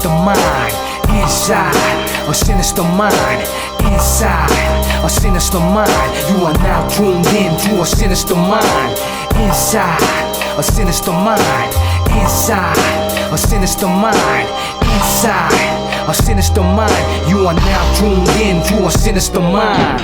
sinister mind. Inside a sinister mind. Inside a sinister mind. You are now tuned in to a sinister mind. Inside a sinister mind. Inside a sinister mind. Inside a sinister mind. You are now tuned in to a sinister mind.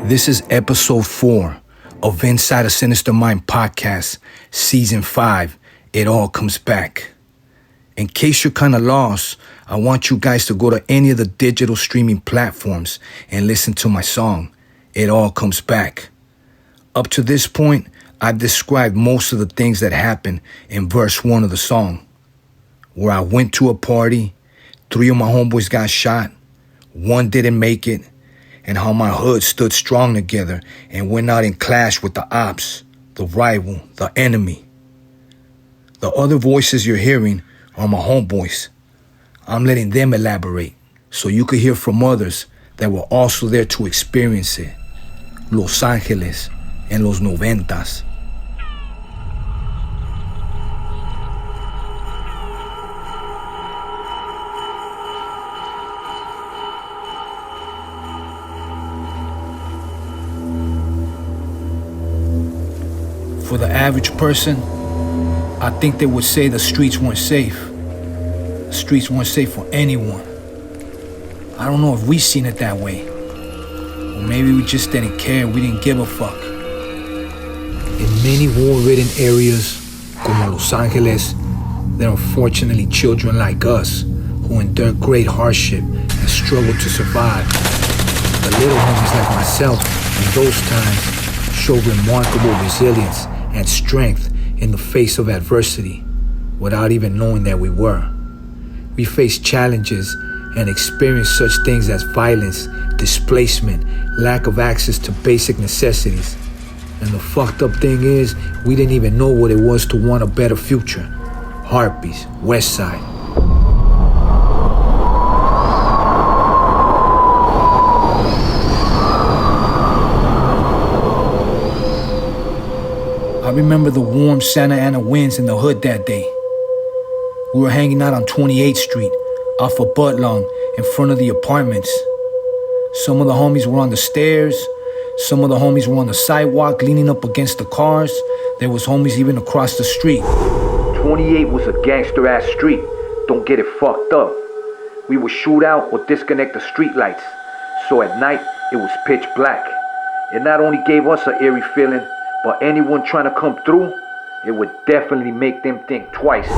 This is episode 4 of Inside a Sinister Mind podcast, season 5. It all comes back. In case you're kind of lost, I want you guys to go to any of the digital streaming platforms and listen to my song, It All Comes Back. Up to this point, I've described most of the things that happened in verse 1 of the song, where I went to a party, 3 of my homeboys got shot, 1 didn't make it, and how my hood stood strong together and went out and clashed with the ops, the rival, the enemy. The other voices you're hearing are my homeboys. I'm letting them elaborate so you could hear from others that were also there to experience it. Los Angeles en los 90s. For the average person, I think they would say the streets weren't safe. The streets weren't safe for anyone. I don't know if we seen it that way. Or maybe we just didn't care, we didn't give a fuck. In many war-ridden areas, como Los Angeles, there are unfortunately children like us who endure great hardship and struggle to survive. The little homies like myself in those times showed remarkable resilience and strength in the face of adversity without even knowing that we were. We faced challenges and experienced such things as violence, displacement, lack of access to basic necessities. And the fucked up thing is, we didn't even know what it was to want a better future. Harpies, West Side. I remember the warm Santa Ana winds in the hood that day. We were hanging out on 28th Street, off of Butlong, in front of the apartments. Some of the homies were on the stairs. Some of the homies were on the sidewalk, leaning up against the cars. There was homies even across the street. 28 was a gangster-ass street. Don't get it fucked up. We would shoot out or disconnect the street lights. So at night, it was pitch black. It not only gave us an eerie feeling, but anyone trying to come through, it would definitely make them think twice.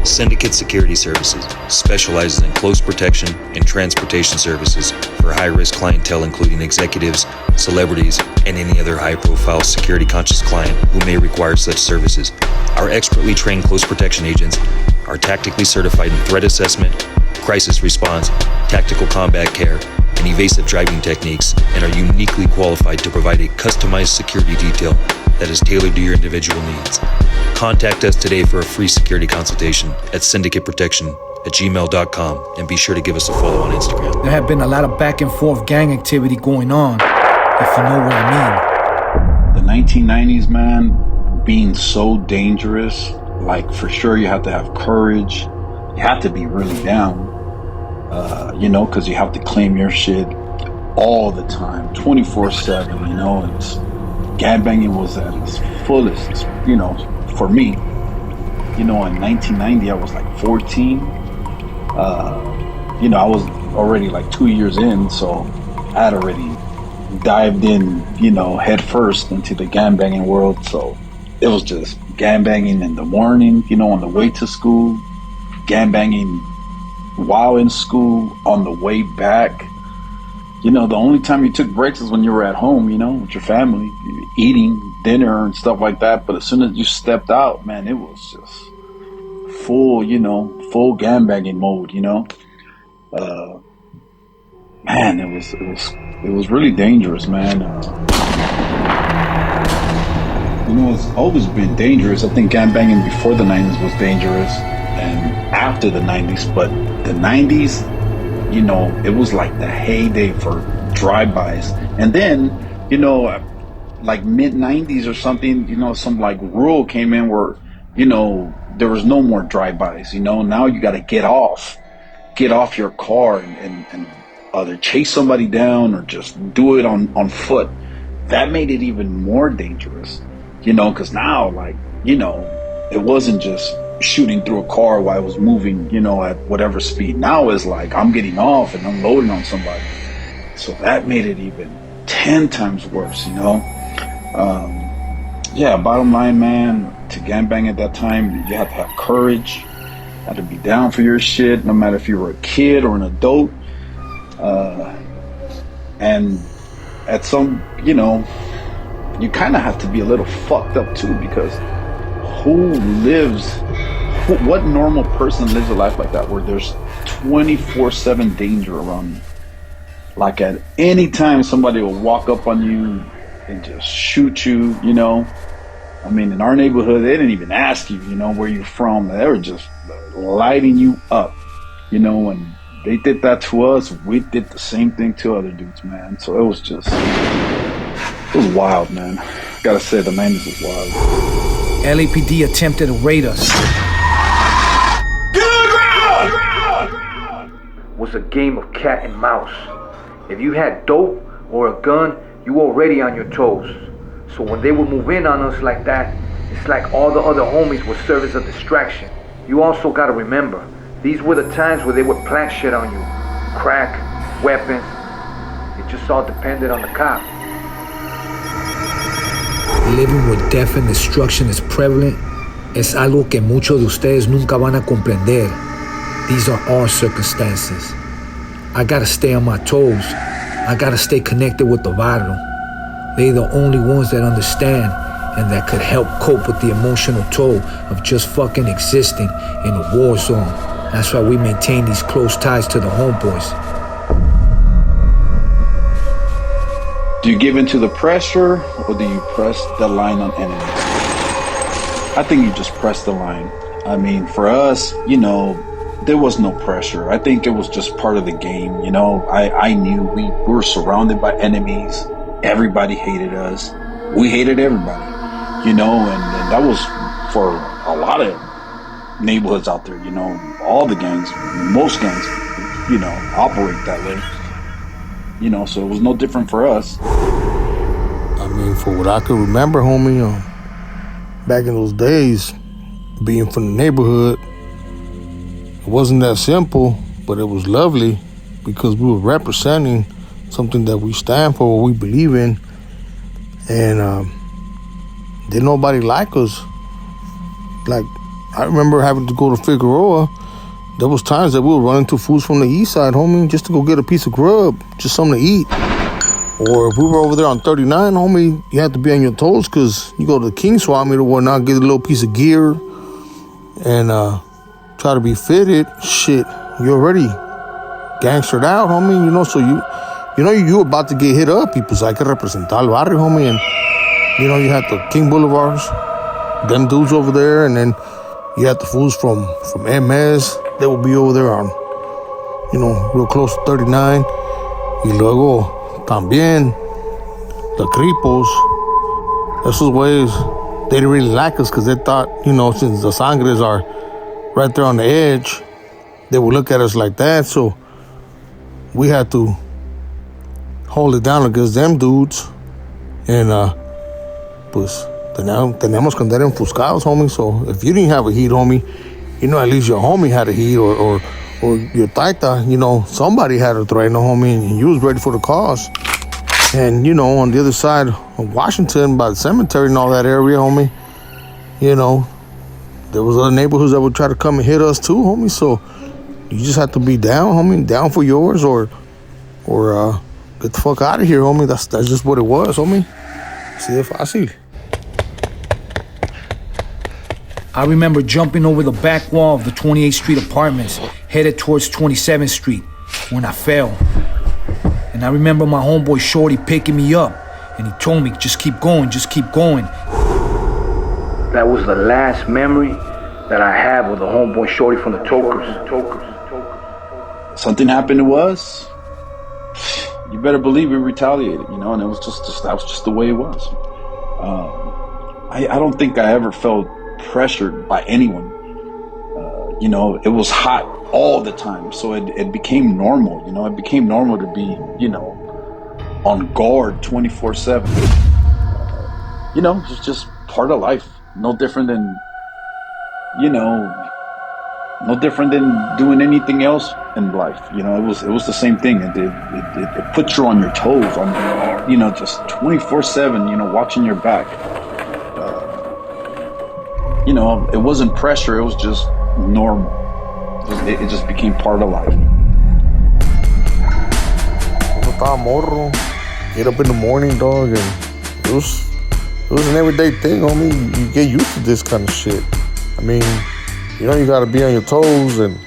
Syndicate Security Services specializes in close protection and transportation services for high-risk clientele, including executives, celebrities, and any other high-profile security-conscious client who may require such services. Our expertly trained close protection agents are tactically certified in threat assessment, crisis response, tactical combat care, and evasive driving techniques, and are uniquely qualified to provide a customized security detail that is tailored to your individual needs. Contact us today for a free security consultation at syndicateprotection@gmail.com, and be sure to give us a follow on Instagram. There have been a lot of back and forth gang activity going on, if you know what I mean. The 1990s, man, being so dangerous, like for sure you have to have courage. You have to be really down. Because you have to claim your shit all the time, 24/7, It's gangbanging was at its fullest, for me. In 1990, I was like 14. I was already like 2 years in, so I had already dived in, head first into the gangbanging world. So it was just gangbanging in the morning, on the way to school, gangbanging while in school, on the way back. The only time you took breaks is when you were at home, with your family, eating dinner and stuff like that. But as soon as you stepped out, man, it was just full gangbanging mode, Man, it was really dangerous, man. has always been dangerous. I think gangbanging before the 90s was dangerous and after the 90s, but the 90s, you know, it was like the heyday for drive-bys. And then, you know, like mid 90s or something, you know, some like rule came in where, you know, there was no more drive-bys, you know. Now you got to get off your car and either chase somebody down or just do it on foot. That made it even more dangerous, you know, because now, like, you know, it wasn't just shooting through a car while I was moving, you know, at whatever speed. Now it's like I'm getting off and unloading on somebody. So that made it even 10 times worse, you know. Yeah, bottom line, man, to gangbang at that time, you had to have courage, had to be down for your shit, no matter if you were a kid or an adult. And at some, you know, you kind of have to be a little fucked up too, because what normal person lives a life like that where there's 24/7 danger around you? Like at any time somebody will walk up on you and just shoot you, you know. I mean, in our neighborhood, they didn't even ask you, you know, where you're from. They were just lighting you up, you know. When they did that to us, we did the same thing to other dudes, man. So it was wild, man. Gotta say, the 90s was wild. LAPD attempted to raid us. Was a game of cat and mouse. If you had dope or a gun, you were already on your toes. So when they would move in on us like that, it's like all the other homies would serve as a distraction. You also gotta remember, these were the times where they would plant shit on you. Crack, weapons. It just all depended on the cop. Living where death and destruction is prevalent es algo que muchos de ustedes nunca van a comprender. These are our circumstances. I gotta stay on my toes. I gotta stay connected with the barrio. They're the only ones that understand and that could help cope with the emotional toll of just fucking existing in a war zone. That's why we maintain these close ties to the homeboys. Do you give in to the pressure or do you press the line on enemies? I think you just press the line. I mean, for us, you know, there was no pressure. I think it was just part of the game, you know. I knew we were surrounded by enemies. Everybody hated us. We hated everybody, you know, and that was for a lot of neighborhoods out there, you know. All the gangs, most gangs, you know, operate that way. You know, so it was no different for us. I mean, for what I could remember, homie, back in those days, being from the neighborhood, it wasn't that simple, but it was lovely because we were representing something that we stand for, what we believe in, and didn't nobody like us. Like, I remember having to go to Figueroa. There was times that we would run into fools from the east side, homie, just to go get a piece of grub, just something to eat. Or if we were over there on 39, homie, you had to be on your toes because you go to the King Swap meet or whatnot, get a little piece of gear, and try to be fitted. Shit, you already gangstered out, homie, you know, so you were about to get hit up. Y pues hay que representar el barrio, homie, and, you know, you had the King Boulevards, them dudes over there, and then you had the fools from MS. They would be over there on, you know, real close to 39. Y luego, también, the Cripos, esos ways, they didn't really like us because they thought, you know, since the Sangres are right there on the edge, they would look at us like that. So we had to hold it down against them dudes. And, pues, teníamos que andar enfuscados, homie. So if you didn't have a heat, homie, you know, at least your homie had a heat, or your taita, you know, somebody had a threat, no, homie, and you was ready for the cause. And, you know, on the other side of Washington, by the cemetery and all that area, homie, you know, there was other neighborhoods that would try to come and hit us too, homie. So you just have to be down, homie, down for yours, or get the fuck out of here, homie. That's just what it was, homie. See if I see. I remember jumping over the back wall of the 28th Street apartments, headed towards 27th Street, when I fell. And I remember my homeboy Shorty picking me up, and he told me, just keep going, just keep going. That was the last memory that I have with the homeboy Shorty from the Tokers. Something happened to us, you better believe we retaliated, you know, and it was just that was just the way it was. I don't think I ever felt pressured by anyone. You know, it was hot all the time, so it became normal. You know, it became normal to be, you know, on guard 24/7. You know, it's just part of life. No different than, you know, no different than doing anything else in life. You know, it was the same thing. It puts you on your toes. On, you know, just 24/7. You know, watching your back. You know, it wasn't pressure. It was just normal. It just became part of life. Cuando estaba morro, get up in the morning, dog, and it was an everyday thing, homie. You get used to this kind of shit. I mean, you know, you gotta be on your toes, and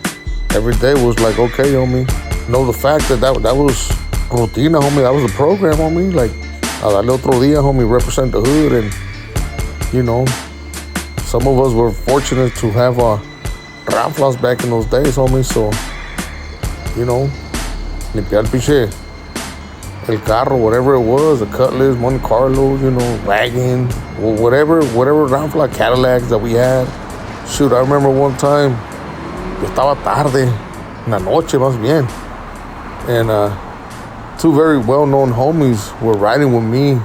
every day was like, okay, homie. Know the fact that was rutina, homie. That was a program, homie. Like, al otro día, homie, represent the hood, and you know, some of us were fortunate to have ramflas back in those days, homie. So, you know, limpiar el pinche el carro, whatever it was, a Cutlass, Monte Carlo, you know, wagon, whatever ramfla Cadillacs that we had. Shoot, I remember one time, yo estaba tarde, en la noche más bien, and two very well-known homies were riding with me,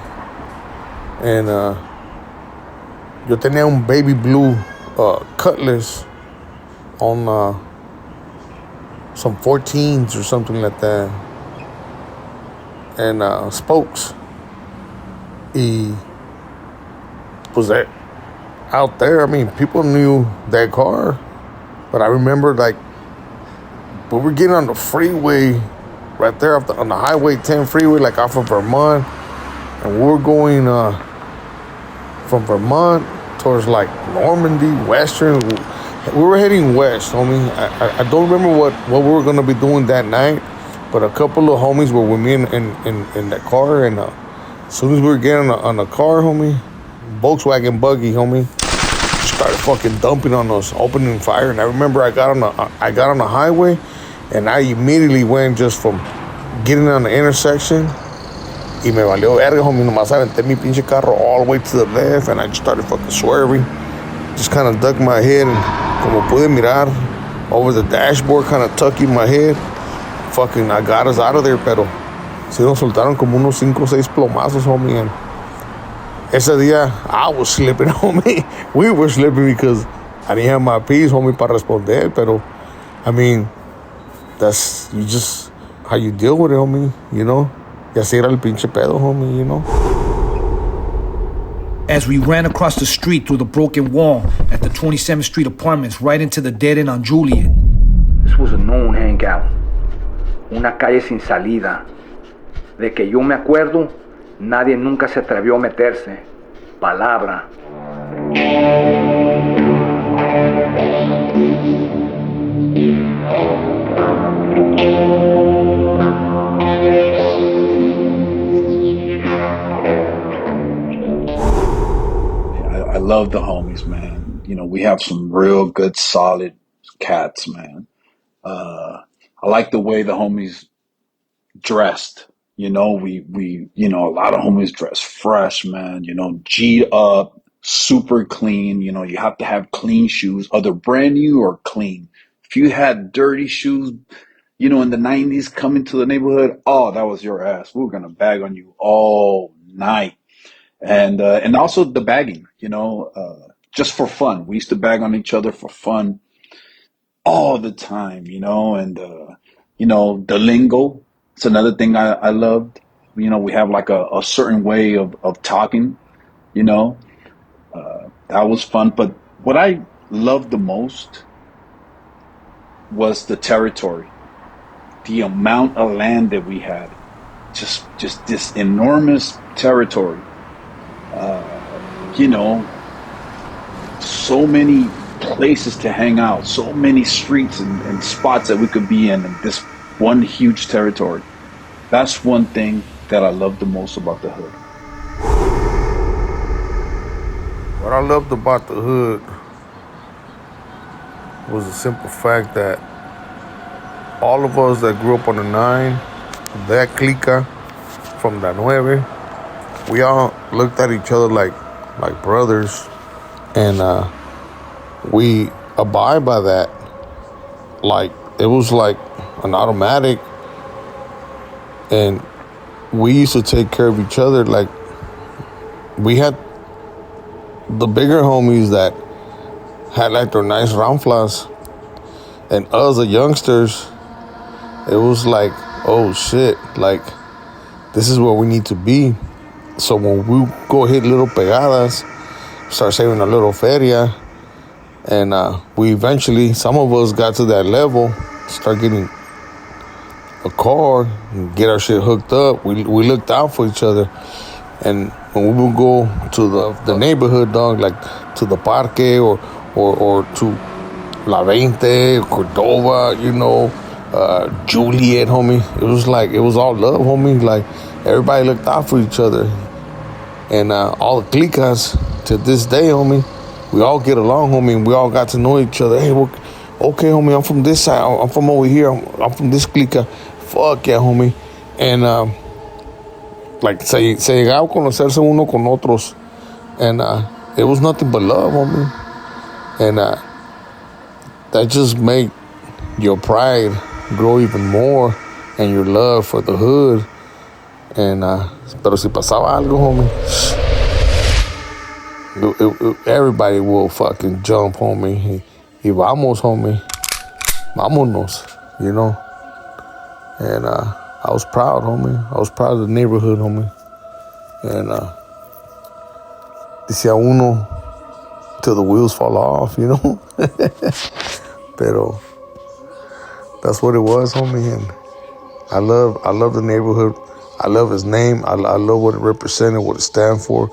and yo tenía un baby blue Cutlass on some 14s or something like that, and spokes. Y pues out there, I mean, people knew that car, but I remember, like, we were getting on the freeway right there on the Highway 10 freeway, like off of Vermont, and we were going from Vermont towards like Normandy, Western. We were heading west, homie. I don't remember what we were gonna be doing that night, but a couple of homies were with me in that car, and as soon as we were getting on the car, homie, Volkswagen buggy, homie, started fucking dumping on us, opening fire. And I remember I got on the highway, and I immediately went just from getting on the intersection, y me valió verga, homie. Nomás aventé mi pinche carro all the way to the left, and I just started fucking swerving. Just kind of ducked my head, and como pude mirar over the dashboard, kind of tucking my head. Fucking, I got us out of there, pero si nos soltaron como unos 5 o 6 plomazos, homie. And ese día, I was slipping, homie. We were slipping because I didn't have my piece, homie, para responder. Pero, I mean, that's just how you deal with it, homie, you know? Y así era el pinche pedo, homie, you know? As we ran across the street through the broken wall at the 27th Street apartments right into the dead end on Juliet. This was a known hangout. Una calle sin salida. De que yo me acuerdo, nadie nunca se atrevió a meterse. Palabra. I love the homies, man. You know, we have some real good, solid cats, man. I like the way the homies dressed. You know, we, you know, a lot of homies dress fresh, man. You know, G'd up, super clean. You know, you have to have clean shoes, either brand new or clean. If you had dirty shoes, you know, in the 90s coming to the neighborhood, oh, that was your ass. We were gonna bag on you all night. And also the bagging, you know, just for fun. We used to bag on each other for fun all the time, you know, and, you know, the lingo. It's another thing I loved. You know, we have like a certain way of talking, you know, that was fun. But what I loved the most was the territory, the amount of land that we had, just this enormous territory. You know, so many places to hang out, so many streets and spots that we could be in this one huge territory. That's one thing that I love the most about the hood. What I loved about the hood was the simple fact that all of us that grew up on the 9, that clica from the 9, we all looked at each other like brothers, and we abide by that. Like, it was like an automatic, and we used to take care of each other. Like, we had the bigger homies that had like their nice ramflas, and us, the youngsters, it was like, oh shit, like, this is where we need to be. So when we go hit little pegadas, start saving a little feria, and we eventually, some of us got to that level, start getting a car, and get our shit hooked up. We looked out for each other. And when we would go to the neighborhood, dog, like to the parque or to La Veinte, Cordova, you know, Juliet, homie. It was all love, homie. Like, everybody looked out for each other. And all the clicas, to this day, homie, we all get along, homie, and we all got to know each other. Hey, okay, homie, I'm from this side. I'm from over here. I'm from this clica. Fuck yeah, homie. And like, se llegaba a conocerse uno con otros. And it was nothing but love, homie. And that just made your pride grow even more, and your love for the hood. And pero si pasaba algo, homie, everybody will fucking jump, homie. Y vamos, homie. Vámonos, you know. And I was proud, homie. I was proud of the neighborhood, homie. And decía uno till the wheels fall off, you know. Pero that's what it was, homie. And I love the neighborhood. I love his name. I love what it represented, what it stands for,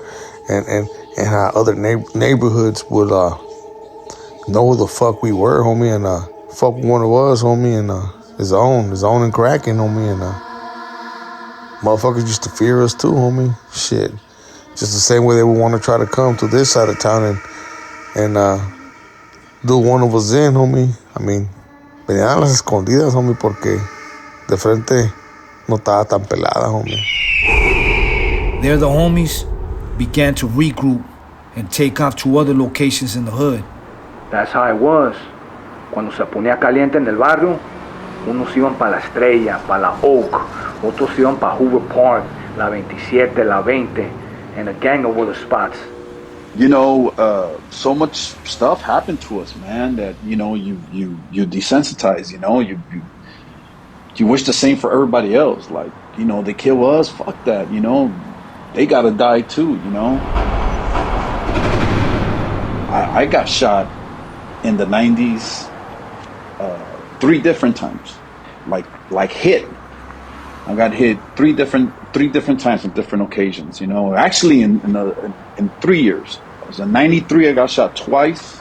and how other neighborhoods would know who the fuck we were, homie, and fuck one of us, homie, and his own and cracking, homie, and motherfuckers used to fear us too, homie. Shit, just the same way they would want to try to come to this side of town and do one of us in, homie. I mean, venían las escondidas, homie, porque de frente no estaba tan pelada, homie. There the homies began to regroup and take off to other locations in the hood. That's how it was. Cuando se ponía caliente en el barrio, unos iban para la Estrella, para la Oak, otros iban para Hoover Park, la 27, la 20, and a gang of other spots. You know, so much stuff happened to us, man, that, you know, you desensitize, you know, you wish the same for everybody else. Like, you know, they kill us, fuck that, you know, they gotta die too, you know. I got shot in the 90s 3 different times, like hit. I got hit three different times on different occasions, you know. Actually, in 3 years. It was in 93, I got shot twice,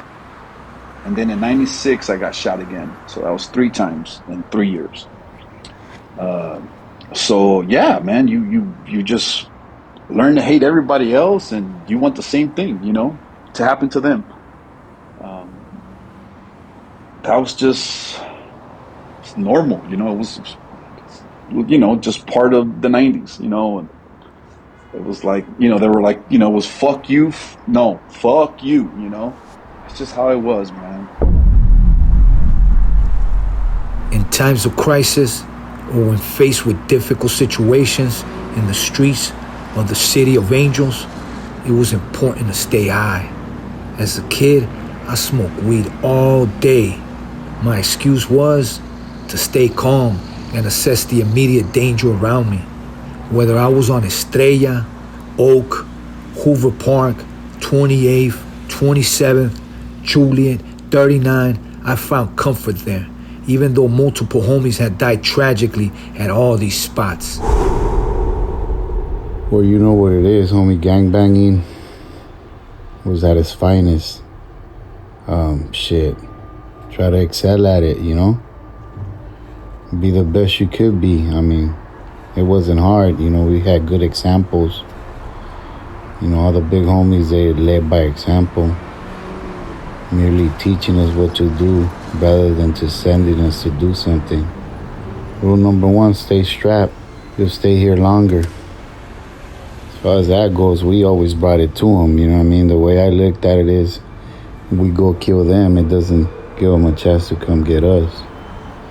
and then in 96, I got shot again. So that was 3 times in 3 years. So yeah, man, you just learn to hate everybody else, and you want the same thing, you know, to happen to them. That was just normal, you know. It was, you know, just part of the 90s, you know. And it was like, you know, they were like, you know, it was fuck you, no, fuck you, you know. It's just how it was, man. In times of crisis, or when faced with difficult situations in the streets of the City of Angels, it was important to stay high. As a kid, I smoked weed all day. My excuse was to stay calm and assess the immediate danger around me. Whether I was on Estrella, Oak, Hoover Park, 28th, 27th, Juliet, 39, I found comfort there, even though multiple homies had died tragically at all these spots. Well, you know what it is, homie. Gangbanging was at its finest. Shit. Try to excel at it, you know? Be the best you could be. I mean, it wasn't hard, you know. We had good examples. You know, all the big homies, they led by example, merely teaching us what to do rather than to sending us to do something. Rule number one, stay strapped. You'll stay here longer. As far as that goes, we always brought it to them, you know what I mean? The way I looked at it is, we go kill them, it doesn't give them a chance to come get us.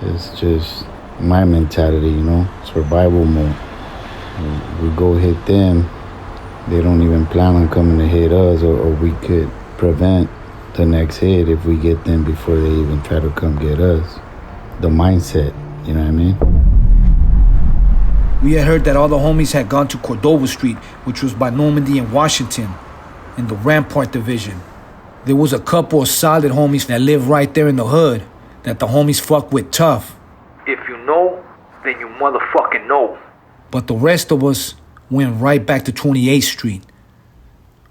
It's just my mentality, you know, survival mode. We go hit them, they don't even plan on coming to hit us, or we could prevent the next hit if we get them before they even try to come get us. The mindset, you know what I mean? We had heard that all the homies had gone to Cordova Street, which was by Normandy and Washington, in the Rampart Division. There was a couple of solid homies that lived right there in the hood that the homies fuck with tough. If you know, then you motherfucking know. But the rest of us went right back to 28th Street.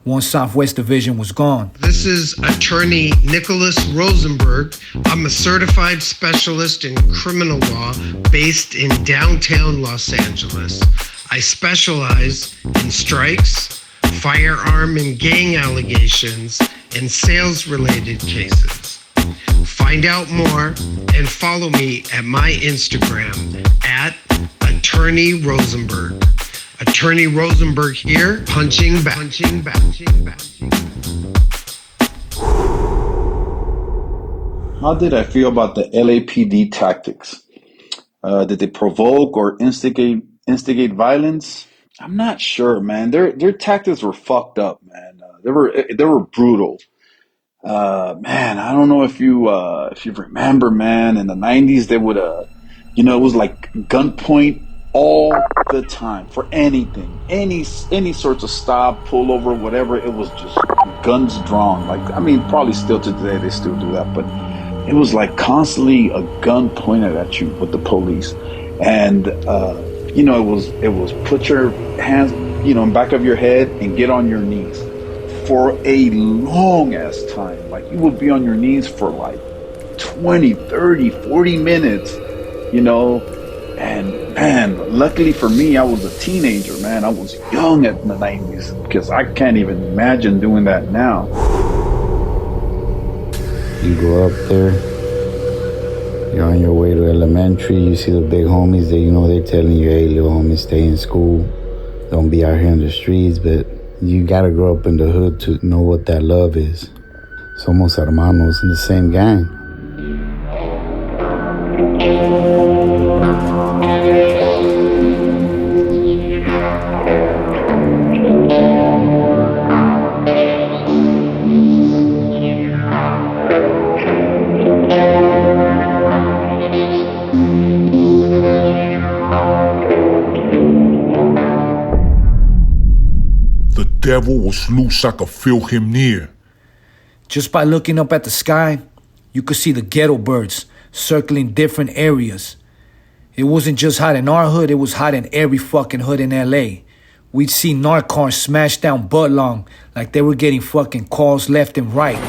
1 Southwest Division was gone. This is attorney Nicholas Rosenberg. I'm a certified specialist in criminal law based in downtown Los Angeles. I specialize in strikes, firearm and gang allegations, and sales-related cases. Find out more and follow me at my Instagram at Attorney Rosenberg. Attorney Rosenberg here, punching back. How did I feel about the LAPD tactics? Did they provoke or instigate violence? I'm not sure, man. Their tactics were fucked up, man. They were brutal. Man, I don't know if you remember, man. In the '90s, they would it was like gunpoint all the time for anything, any sorts of stop, pull over, whatever. It was just guns drawn. Like, I mean, probably still to today they still do that, but it was like constantly a gun pointed at you with the police, and it was put your hands, in back of your head and get on your knees for a long ass time. Like, you would be on your knees for like 20, 30, 40 minutes, and man, luckily for me, I was a teenager, man. I was young in the 90s, because I can't even imagine doing that now. You go up there, you're on your way to elementary, you see the big homies, they're telling you, hey, little homie, stay in school, don't be out here in the streets, but you gotta grow up in the hood to know what that love is. Somos hermanos in the same gang. Devil was loose, I could feel him near. Just by looking up at the sky, you could see the ghetto birds circling different areas. It wasn't just hot in our hood, it was hot in every fucking hood in LA. We'd see narc cars smash down butt long like they were getting fucking calls left and right.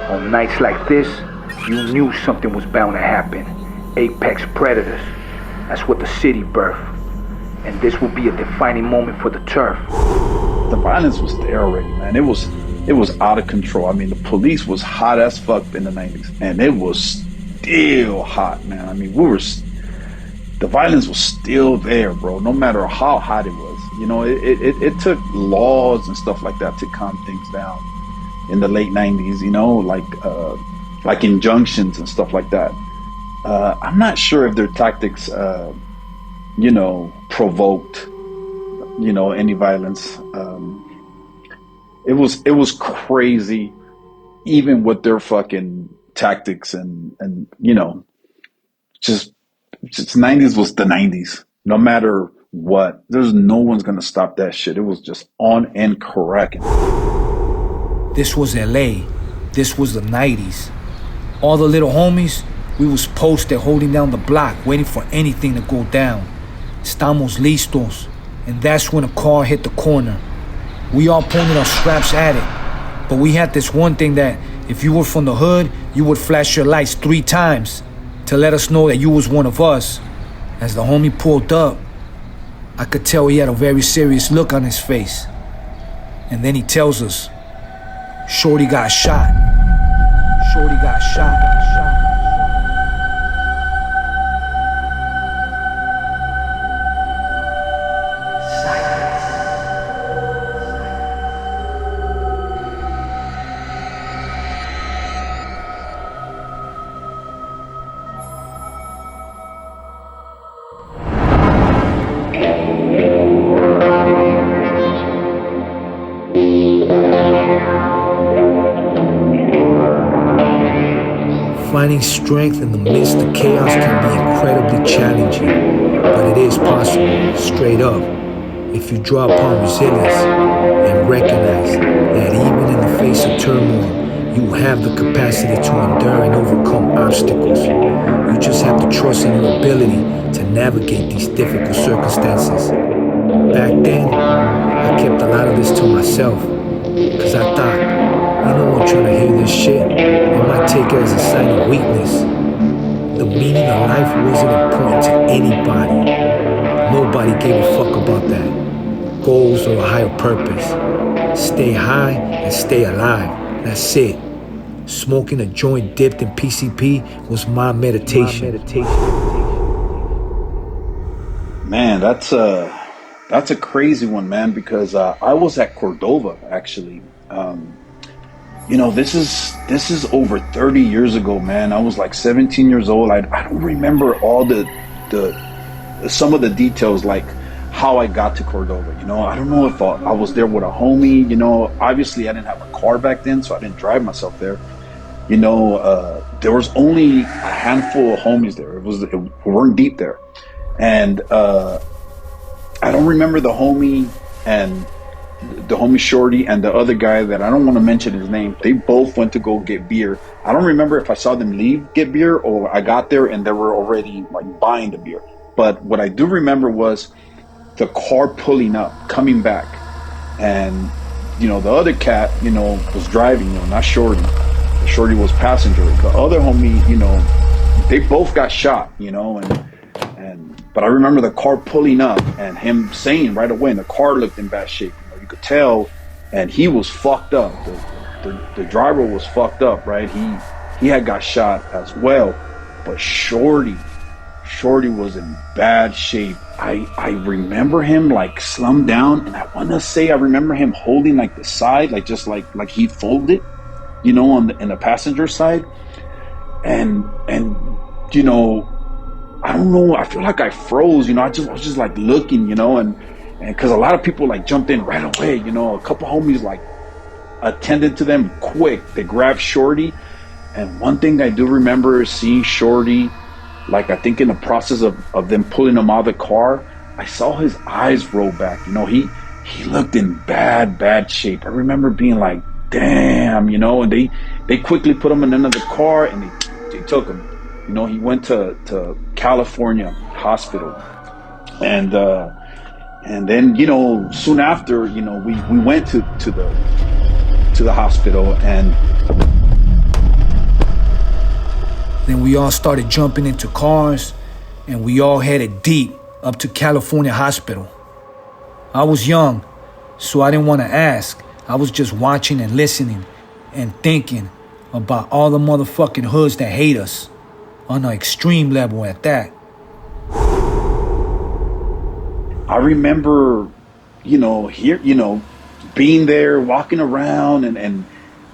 On nights like this, you knew something was bound to happen. Apex predators. That's what the city birthed. And this will be a defining moment for the turf. The violence was there already, man. It was out of control. I mean, the police was hot as fuck in the 90s, and it was still hot, man. I mean, the violence was still there, bro, no matter how hot it was. It took laws and stuff like that to calm things down in the late 90s, like injunctions and stuff like that. I'm not sure if their tactics, provoked, any violence. It was crazy, even with their fucking tactics and just 90s was the 90s. No matter what, there's no one's gonna stop that shit. It was just on and cracking. This was LA. This was the 90s. All the little homies, we was posted holding down the block, waiting for anything to go down. Estamos listos. And that's when a car hit the corner. We all pointed our straps at it. But we had this one thing that If you were from the hood, you would flash your lights 3 times to let us know that you was one of us. As the homie pulled up, I could tell he had a very serious look on his face. And then he tells us, Shorty got shot. Shorty got shot. Finding strength in the midst of chaos can be incredibly challenging, but it is possible, straight up, if you draw upon resilience and recognize that even in the face of turmoil, you have the capacity to endure and overcome obstacles. You just have to trust in your ability to navigate these difficult circumstances. Back then, I kept a lot of this to myself, because I thought, ain't no one trying to hear this shit. It might take it as a sign of weakness. The meaning of life wasn't important to anybody. Nobody gave a fuck about that. Goals or a higher purpose. Stay high and stay alive. That's it. Smoking a joint dipped in PCP was my meditation. Man, that's a crazy one, man, because I was at Cordova, actually. This is over 30 years ago, man. I was like 17 years old. I don't remember all the some of the details, like how I got to Cordova. I don't know if I was there with a homie. Obviously I didn't have a car back then, so I didn't drive myself there. There was only a handful of homies there. We weren't deep there, and I don't remember the homie Shorty and the other guy that I don't want to mention his name. They both went to go get beer. I don't remember if I saw them get beer or I got there and they were already like buying the beer. But what I do remember was the car pulling up, coming back, and the other cat, was driving, not Shorty. Shorty was passenger. The other homie, they both got shot, but I remember the car pulling up and him saying right away, and the car looked in bad shape. You could tell, and he was fucked up. The driver was fucked up, right? He had got shot as well. But Shorty was in bad shape. I remember him like slumped down, and I want to say I remember him holding like the side, like just like he folded, in the passenger side, and I don't know. I feel like I froze. I was just like looking, and because a lot of people like jumped in right away. A couple homies like attended to them quick. They grabbed Shorty, and one thing I do remember is seeing Shorty, like I think in the process of them pulling him out of the car, I saw his eyes roll back. He looked in bad shape. I remember being like, damn, and they quickly put him in another car and they took him. He went to California hospital, and then soon after, we went to the hospital, and then we all started jumping into cars, and we all headed deep up to California hospital. I was young, so I didn't want to ask. I was just watching and listening and thinking about all the motherfucking hoods that hate us. On an extreme level at that. I remember, being there, walking around, and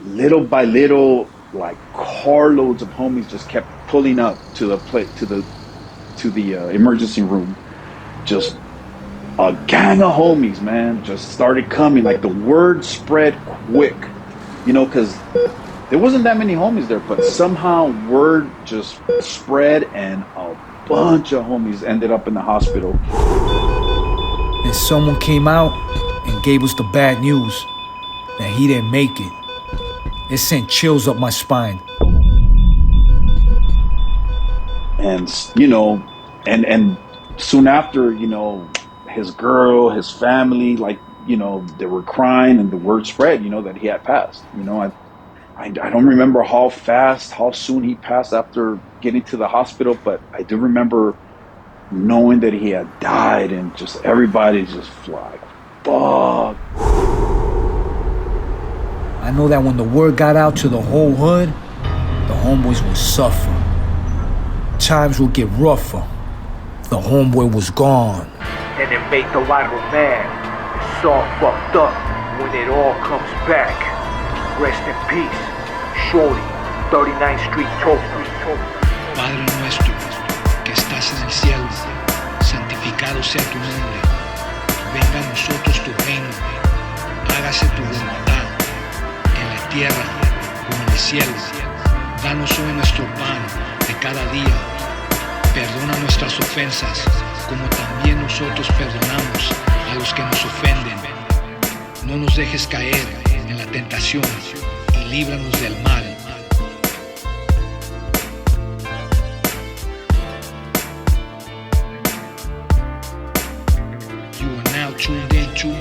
little by little, like carloads of homies just kept pulling up to the emergency room. Just a gang of homies, man, just started coming. Like the word spread quick, because there wasn't that many homies there, but somehow word just spread and a bunch of homies ended up in the hospital. And someone came out and gave us the bad news that he didn't make it. It sent chills up my spine. And, and soon after, his girl, his family, like, they were crying and the word spread, that he had passed. I don't remember how fast, how soon he passed after getting to the hospital, but I do remember knowing that he had died and just everybody just like, fuck. I know that when the word got out to the whole hood, the homeboys would suffer. Times would get rougher. The homeboy was gone. And it made the barrio mad. It's all fucked up when it all comes back. Rest in peace, Shorty, 39th Street Tofu. Padre nuestro, que estás en el cielo, santificado sea tu nombre. Venga a nosotros tu reino. Hágase tu voluntad, en la tierra como en el cielo. Danos hoy nuestro pan de cada día. Perdona nuestras ofensas, como también nosotros perdonamos a los que nos ofenden. No nos dejes caer en la tentación y líbranos del mal. You are now tuned into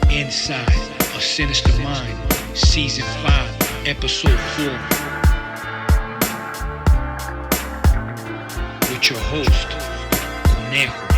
Inside a Sinister Mind, Season 5, Episode 4. With your host, Conejo.